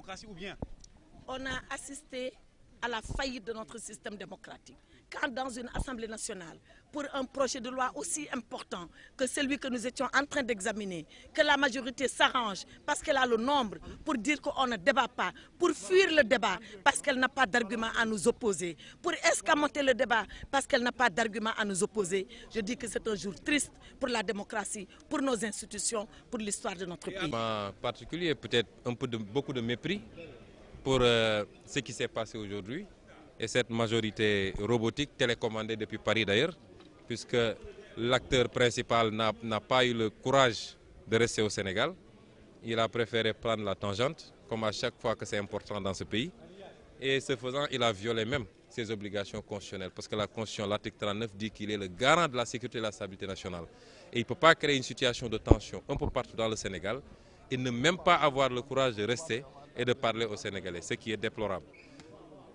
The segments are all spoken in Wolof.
démocratie ou bien? On a assisté à la faillite de notre système démocratique. Quand dans une Assemblée nationale, pour un projet de loi aussi important que celui que nous étions en train d'examiner, que la majorité s'arrange parce qu'elle a le nombre pour dire qu'on ne débat pas, pour fuir le débat parce qu'elle n'a pas d'argument à nous opposer, pour escamoter le débat parce qu'elle n'a pas d'argument à nous opposer, je dis que c'est un jour triste pour la démocratie, pour nos institutions, pour l'histoire de notre pays. En particulier, peut-être beaucoup de mépris pour ce qui s'est passé aujourd'hui et cette majorité robotique télécommandée depuis Paris d'ailleurs, puisque l'acteur principal n'a pas eu le courage de rester au Sénégal. Il a préféré prendre la tangente, comme à chaque fois que c'est important dans ce pays. Et ce faisant, il a violé même ses obligations constitutionnelles, parce que la Constitution, l'article 39, dit qu'il est le garant de la sécurité et de la stabilité nationale. Et il ne peut pas créer une situation de tension un peu partout dans le Sénégal et ne même pas avoir le courage de rester et de parler aux Sénégalais, ce qui est déplorable.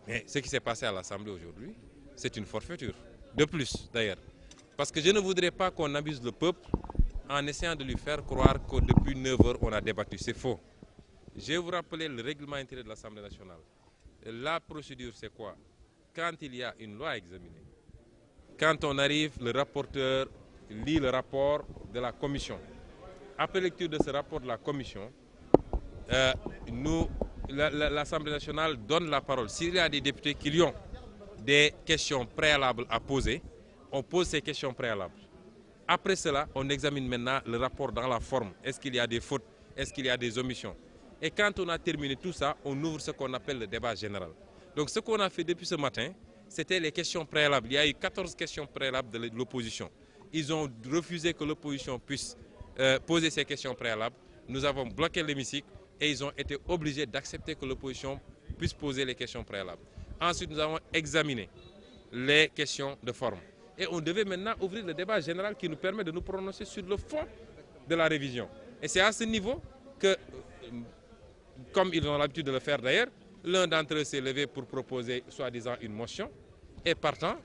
Mais ce qui s'est passé à l'Assemblée aujourd'hui, c'est une forfaiture. De plus, d'ailleurs. Parce que je ne voudrais pas qu'on abuse le peuple en essayant de lui faire croire que depuis 9 heures, on a débattu. C'est faux. Je vais vous rappeler le règlement intérieur de l'Assemblée nationale. La procédure, c'est quoi? Quand il y a une loi à examiner, quand on arrive, le rapporteur lit le rapport de la commission. Après lecture de ce rapport de la commission, l'Assemblée nationale donne la parole. S'il y a des députés qui ont des questions préalables à poser, on pose ces questions préalables. Après cela, on examine maintenant le rapport dans la forme. Est-ce qu'il y a des fautes? Est-ce qu'il y a des omissions? Et quand on a terminé tout ça, on ouvre ce qu'on appelle le débat général. Donc ce qu'on a fait depuis ce matin, c'était les questions préalables. Il y a eu 14 questions préalables de l'opposition. Ils ont refusé que l'opposition puisse poser ces questions préalables. Nous avons bloqué l'hémicycle et ils ont été obligés d'accepter que l'opposition puisse poser les questions préalables. Ensuite, nous avons examiné les questions de forme. Et on devait maintenant ouvrir le débat général qui nous permet de nous prononcer sur le fond de la révision. Et c'est à ce niveau que, comme ils ont l'habitude de le faire d'ailleurs, l'un d'entre eux s'est levé pour proposer soi-disant une motion et partant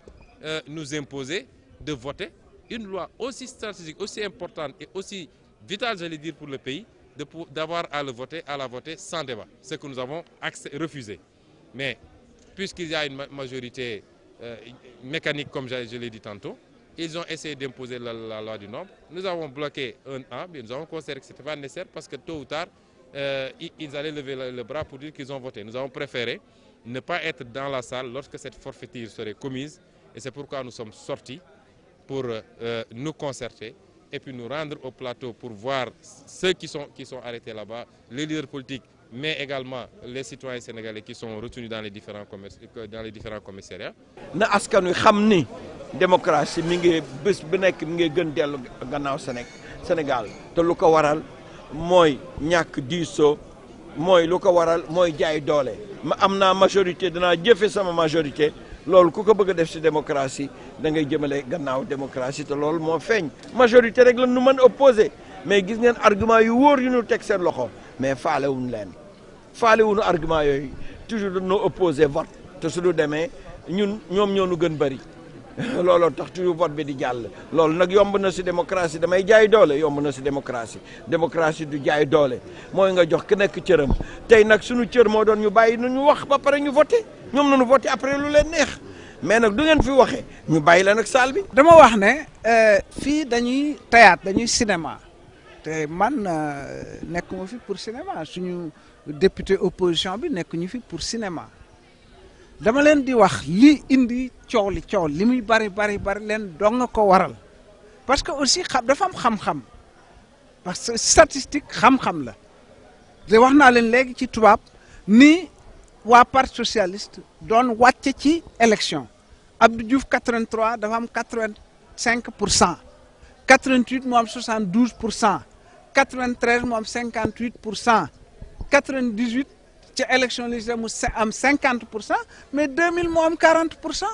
nous imposer de voter une loi aussi stratégique, aussi importante et aussi vitale, j'allais dire, pour le pays, d'avoir à la voter sans débat, ce que nous avons refusé. Mais puisqu'il y a une majorité mécanique, comme je l'ai dit tantôt, ils ont essayé d'imposer la loi du nombre. Nous avons bloqué un A, mais nous avons considéré que ce n'était pas nécessaire parce que tôt ou tard, ils allaient lever le bras pour dire qu'ils ont voté. Nous avons préféré ne pas être dans la salle lorsque cette forfaiture serait commise et c'est pourquoi nous sommes sortis pour nous concerter et puis nous rendre au plateau pour voir ceux qui sont arrêtés là-bas, les leaders politiques, mais également les citoyens sénégalais qui sont retenus dans les différents commissariats. Na askan wi xam ni démocratie mi ngi bés bu nekk mi ngi gën dellu gannaaw Sénégal te lu ko waral mooy ñàkk diisoo mooy lu ko waral mooy jaay doole ma am naa majorité danaa jëfe sama majorité loolu ku ko bëgg a def ci démocratie da ngay jëmale gannaaw démocratie te loolu moo feeñ majorité rek la nu mën opposé mais gis ngeen argument yu wóor yu ñu teg seen loxo mais faalewuñu leen faalewuñu argument yooyu toujours dañoo opposé vote te su du demee ñoom ñoo nu gën bëri looloo tax toujours vote bi di jàll loolu nag yomb na ci démocratie damay jaay doole yomb na ci démocratie du jaay doole mooy nga jox ku nekk cëram tey nag suñu cër moo doon ñu bàyyi nu ñu wax ba pare ñu voté ñoom nañu voté après lu leen neex mais nag du ngeen fi waxee ñu bàyyi la nag salle bi. dama wax ne fii dañuy théâtre dañuy cinéma te man nekkuma fi pour cinéma suñu député opposition bi nekkuñu fi pour cinéma dama leen di wax li indi coow li muy bari leen dong nga ko waral parce que aussi dafa am xam-xam parce que statistique xam-xam la te wax naa leen léegi ci tubaab ni waa parti socialiste doon wàcce ci élection Abdou Diouf 83 dafa am 85%, 88 mu am 72%, 93 mu am 58%, 98 ci élection législative mu am 50%, mais 2000 mu am 40%.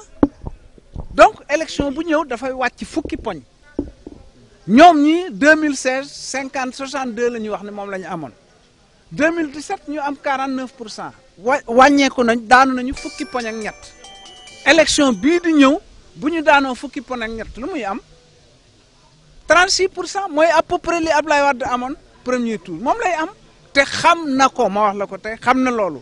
donc élection bu ñëw dafay wàcc fukki poñ ñoom ñi 2016 62 la ñuy wax ne moom la ñu amoon 2017 ñu am 49%. wàññeeku nañ daanu nañu fukki poñ ak ñett élection bii di ñëw bu ñu daanoo fukki poñ ak ñett lu muy am 36% mooy à peu près li Ablaye Wade amoon premier tour moom lay am te xam na ko ma wax la ko tey xam na loolu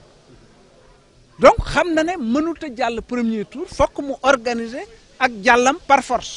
donc xam na ne mënut a jàll premier tour fokk mu organiser ak jàllam par force.